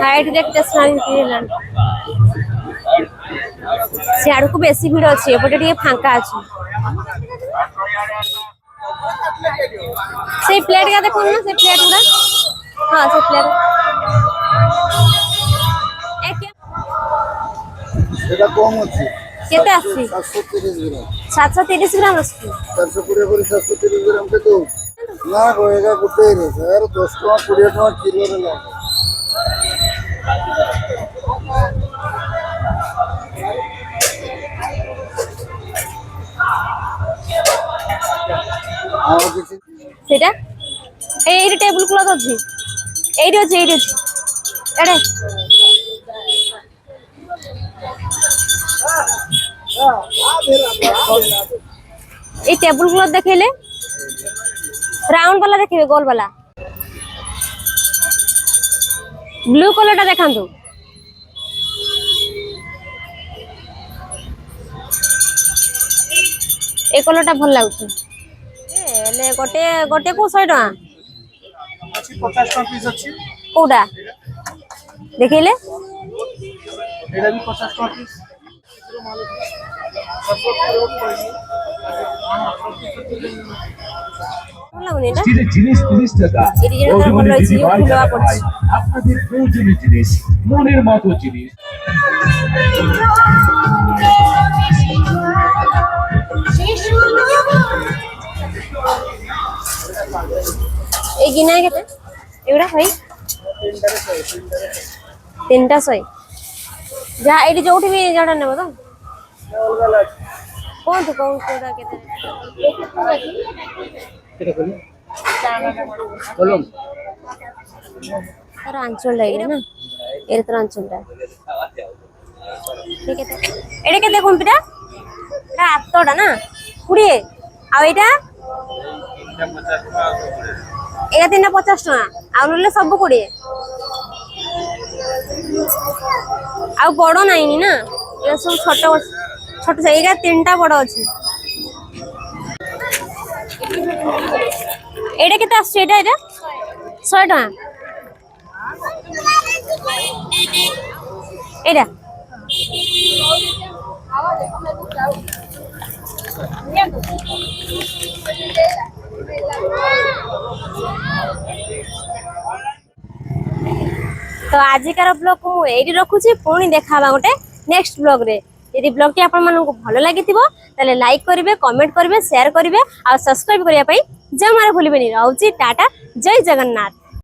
Height देखते stationery सियाड़ को बेसी भीड़ अच्छी एपटे टे फांका अच्छी से प्लेट का देखो ना से प्लेट गुड़ा हाँ से प्लेट এটা কম আছে কেতে আসছে 730 গ্রাম 730 গ্রাম আসছে 420 করে 730 গ্রাম কে তো না গো এটা গোটে রে স্যার 10 টাকা 20 টাকা কিলো রে লাগে আর কিছু সেটা এই টেবিল ক্লথ আছে এইটি আছে এড়ে এই টেবিল ক্লথ দেখাইলে রাউন্ড वाला देखिए गोल वाला ब्लू कलर टा देखांतु ए कलर टा भल लागुछ एले गोटे गोटे को 100 टका ଅଛି 50 ଟଙ୍କା ପିସ୍ ଅଛି कोडा देखिले ଏଟା ବି 50 ଟଙ୍କା ପିସ୍ জিনিস 30 টাকা আপনাদের প্রয়োজনীয় জিনিস মনের মতো জিনিস এই গিনা কেতে এগুলা ভাই তিনটা 100 যা এটি যোউঠি বি জড়া নেব তো কোন তো কোন কোডা কেতে এটা করি কলম তার আঞ্চল লাগে না এর তোর আঞ্চলটা ঠিক আছে এটা কেতে কোনটা এটা আত্তটা না 20 আর এটা এটা 350 টাকা আর নলে সব 20 আর বড় নাইনি না এটা সব ছোট ছোট এইটা তিনটা বড় আছে এটা কেতে আসছে এটা 100 টাকা এটা तो आजिकार ब्लॉग को मु एडी रखुची पुणी देखाबा गोटे नेक्स्ट ब्लॉग रे यदि ब्लॉग टी आपण माननको भलो लागिथिबो तले लाइक करिवे कमेंट करिवे शेयर करिवे आ सब्सक्राइब करिया पई जमारे भूलिबेनी रहउची टाटा जय जगन्नाथ।